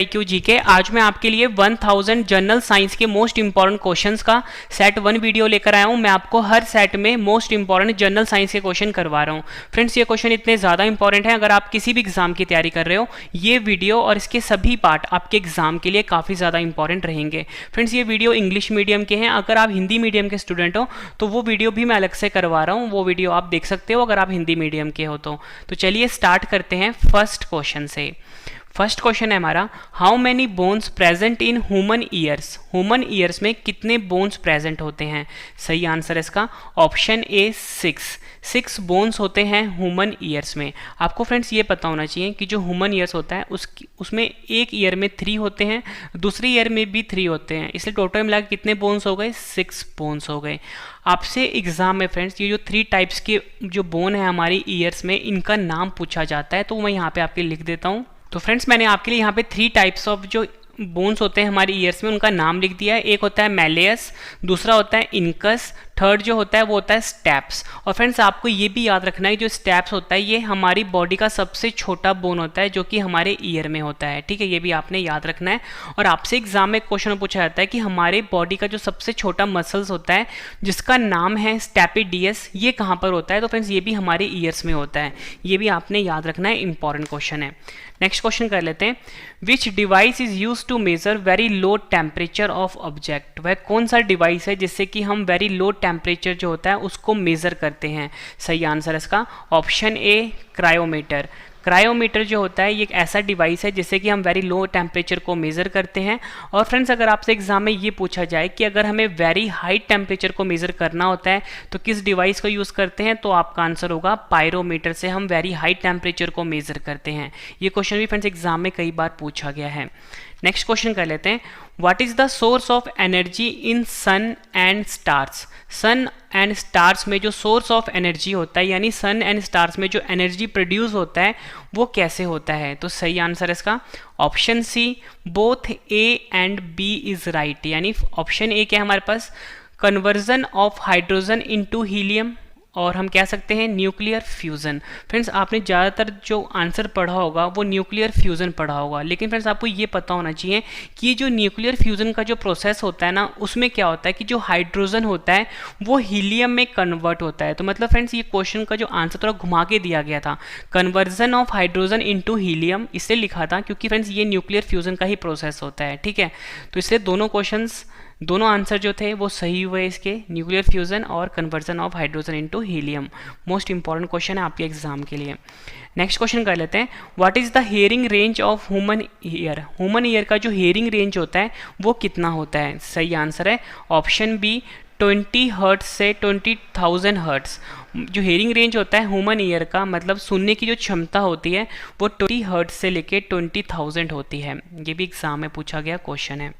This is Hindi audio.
IQ GK. आज मैं आपके लिए 1000 जनरल साइंस के मोस्ट इंपॉर्टेंट क्वेश्चंस का सेट 1 वीडियो लेकर आया हूं। मैं आपको हर सेट में मोस्ट इंपॉर्टेंट जनरल साइंस के क्वेश्चन करवा रहा हूं। फ्रेंड्स, ये क्वेश्चन इतने ज़्यादा इंपॉर्टेंट हैं, अगर आप किसी भी एग्जाम की तैयारी कर रहे हो, ये वीडियो और इसके सभी पार्ट आपके एग्जाम के लिए काफ़ी ज़्यादा इंपॉर्टेंट रहेंगे। फ्रेंड्स, ये वीडियो इंग्लिश मीडियम के हैं। अगर आप हिंदी मीडियम के स्टूडेंट हो तो वो वीडियो भी मैं अलग से करवा रहा हूँ, वो वीडियो आप देख सकते हो अगर आप हिंदी मीडियम के हो तो चलिए स्टार्ट करते हैं फर्स्ट क्वेश्चन से। फर्स्ट क्वेश्चन है हमारा, how many bones present in human ears. Human ears में कितने बोन्स प्रेजेंट होते हैं? सही आंसर है इसका ऑप्शन ए 6 बोन्स होते हैं ह्यूमन ईयर्स में। आपको फ्रेंड्स ये पता होना चाहिए कि जो ह्यूमन ईयर्स होता है उसमें एक ईयर में 3 होते हैं, दूसरी ईयर में भी 3 होते हैं, इसलिए टोटल मिला के कितने बोन्स हो गए? 6 बोन्स हो गए। आपसे एग्जाम में फ्रेंड्स ये जो 3 टाइप्स के जो बोन है हमारी ईयर्स में, इनका नाम पूछा जाता है, तो मैं यहाँ पे आपके लिख देता हूँ। तो फ्रेंड्स, मैंने आपके लिए यहाँ पे 3 टाइप्स ऑफ जो बोन्स होते हैं हमारी ईयर्स में, उनका नाम लिख दिया है। एक होता है मैलियस, दूसरा होता है इनकस, थर्ड जो होता है वो होता है स्टेप्स। और फ्रेंड्स, आपको ये भी याद रखना है जो स्टेप्स होता है ये हमारी बॉडी का सबसे छोटा बोन होता है जो कि हमारे ईयर में होता है। ठीक है, ये भी आपने याद रखना है। और आपसे एग्जाम में क्वेश्चन पूछा जाता है कि हमारे बॉडी का जो सबसे छोटा मसल्स होता है जिसका नाम है स्टेपिडियस, ये कहाँ पर होता है? तो फ्रेंड्स, ये भी हमारे ईयर्स में होता है, ये भी आपने याद रखना है, इंपॉर्टेंट क्वेश्चन है। नेक्स्ट क्वेश्चन कर लेते हैं, which device is use to measure very low temperature of object. वह कौन सा डिवाइस है जिससे कि हम वेरी लो टेम्परेचर जो होता है उसको मेजर करते हैं? सही आंसर है इसका ऑप्शन ए क्रायोमीटर। क्रायोमीटर जो होता है ये एक ऐसा डिवाइस है जिससे कि हम वेरी लो टेम्परेचर को मेज़र करते हैं। और फ्रेंड्स, अगर आपसे एग्जाम में ये पूछा जाए कि अगर हमें वेरी हाई टेम्परेचर को मेज़र करना होता है तो किस डिवाइस का यूज़ करते हैं, तो आपका आंसर होगा पायरोमीटर से हम वेरी हाई टेम्परेचर को मेज़र करते हैं। ये क्वेश्चन भी फ्रेंड्स एग्जाम में कई बार पूछा गया है। नेक्स्ट क्वेश्चन कर लेते हैं, what is the source of energy in sun and stars. Sun and stars में जो सोर्स ऑफ एनर्जी होता है, यानी सन एंड स्टार्स में जो एनर्जी प्रोड्यूस होता है वो कैसे होता है? तो सही आंसर है इसका option C both A and B is right. यानी ऑप्शन ए क्या है हमारे पास, conversion of hydrogen into helium, और हम कह सकते हैं न्यूक्लियर फ्यूज़न। फ्रेंड्स, आपने ज़्यादातर जो आंसर पढ़ा होगा वो न्यूक्लियर फ्यूज़न पढ़ा होगा, लेकिन फ्रेंड्स आपको ये पता होना चाहिए कि ये जो न्यूक्लियर फ्यूज़न का जो प्रोसेस होता है ना, उसमें क्या होता है कि जो हाइड्रोजन होता है वो हीलियम में कन्वर्ट होता है। तो मतलब फ्रेंड्स, ये क्वेश्चन का जो आंसर थोड़ा घुमा के दिया गया था, conversion of hydrogen into helium, इसलिए लिखा था क्योंकि फ्रेंड्स ये न्यूक्लियर फ्यूज़न का ही प्रोसेस होता है। ठीक है, तो इसलिए दोनों आंसर जो थे वो सही हुए इसके, न्यूक्लियर फ्यूजन और conversion of hydrogen into helium. Most important question है आपके एग्जाम के लिए। नेक्स्ट क्वेश्चन कर लेते हैं, what is the hearing range of human ear. Human ear का जो हियरिंग रेंज होता है वो कितना होता है? सही आंसर है ऑप्शन बी 20 हर्ट्ज से 20,000 हर्ट्ज। जो हियरिंग रेंज होता है ह्यूमन ईयर का, मतलब सुनने की जो क्षमता होती है वो 20 हर्ट्ज से लेके 20,000 होती है। ये भी एग्जाम में पूछा गया क्वेश्चन है।